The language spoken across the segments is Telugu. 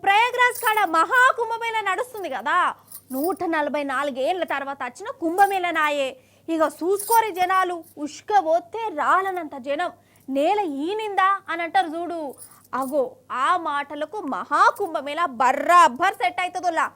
ప్రయాగ్రాజ్ కాడ మహాకుంభమేళ నడుస్తుంది కదా. 144 ఏళ్ల తర్వాత వచ్చిన కుంభమేళ నాయే. ఇక చూసుకోరి జనాలు ఉష్కబోతే రాలనంత జనం. నేల ఈనిందా అని అంటారు చూడు. అగో ఆ మాటలకు మహాకుంభమేళ బర్రాబ్బర్ సెట్ అవుతుందిలా.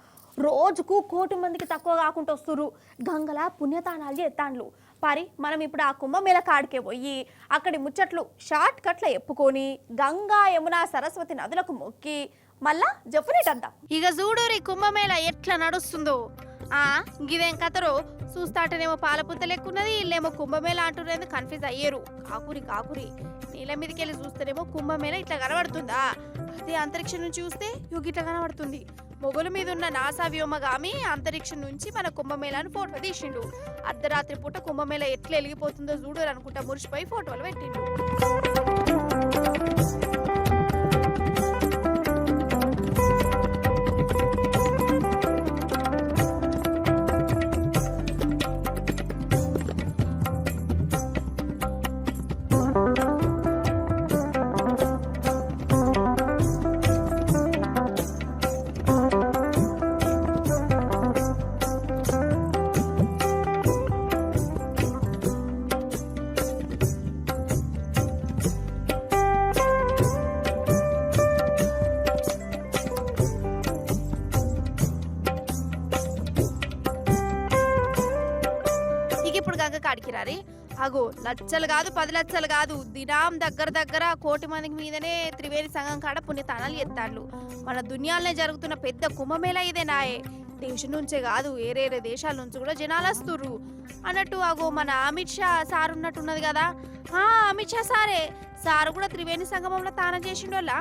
రోజుకు 1 కోటి మందికి తక్కువ కాకుండా వస్తురు. గంగల పుణ్యతానాలు చేస్తాండ్లు. పరి మనం ఇప్పుడు ఆ కుంభమేళ కాడికే పోయి అక్కడి ముచ్చట్లు షార్ట్ కట్ల ఎప్పుకొని గంగా యమున సరస్వతి నదులకు మొక్కి మళ్ళా జప్పునేటంతా. ఇక చూడూరి కుంభమేళ ఎట్లా నడుస్తుందో. గిదేం కథరో చూస్తాటనేమో పాలపుంత లెక్కున్నది, ఇల్లేమో కుంభమేళ అంటున్నది కన్ఫ్యూజ్ అయ్యారు. కాకురి నీళ్ళ మీదకి వెళ్ళి చూస్తేనేమో కుంభమేళ ఇట్లా కనబడుతుందా, అదే అంతరిక్షం నుంచి చూస్తే ఇట్లా కనబడుతుంది. మొగుల మీద ఉన్న నాసా వ్యోమగామి అంతరిక్షం నుంచి మన కుంభమేళను ఫోటో తీసిండు. అర్ధరాత్రి పూట కుంభమేళ ఎట్లా వెలిగిపోతుందో చూడరు అనుకుంటా మురిసిపోయి ఫోటోలు పెట్టిండు. ఇప్పుడు గంగ కాడికి రారి. అగో లచ్చలు కాదు 10 లక్షలు కాదు, దినాం దగ్గర 1 కోటి మందికి మీదనే త్రివేణి సంఘం కాడ పుణ్యతానాలు ఎత్తాళ్ళు. మన దునియాలనే జరుగుతున్న పెద్ద కుంభమేళ ఇదేనాయే. దేశం నుంచే కాదు ఏరేరే దేశాల నుంచి కూడా జనాలు వస్తుర్రు అన్నట్టు. అగో మన అమిత్ షా సార్ ఉన్నట్టున్నది కదా. అమిత్ షా సారు కూడా త్రివేణి సంగమంలో తానం చేసిండోళ్ళ.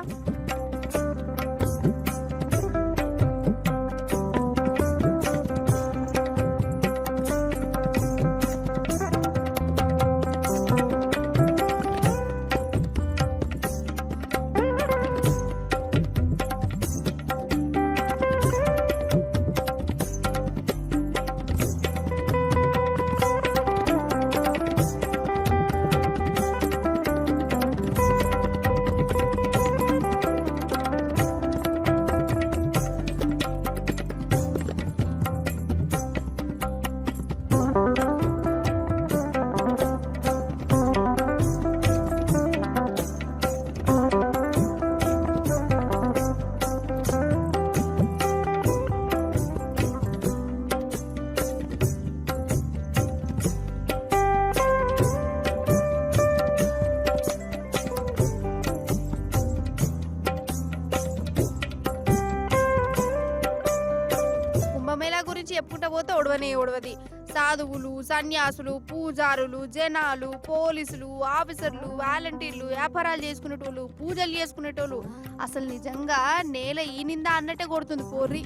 గురించి చెప్పుకుంటా పోతే ఒడవది. సాధువులు, సన్యాసులు, పూజారులు, జనాలు, పోలీసులు, ఆఫీసర్లు, వాలంటీర్లు, వ్యాపారాలు చేసుకునేటోళ్ళు, పూజలు చేసుకునేటోళ్ళు, అసలు నిజంగా నేల ఈనిందా అన్నట్టే కొడుతుంది పోర్రి.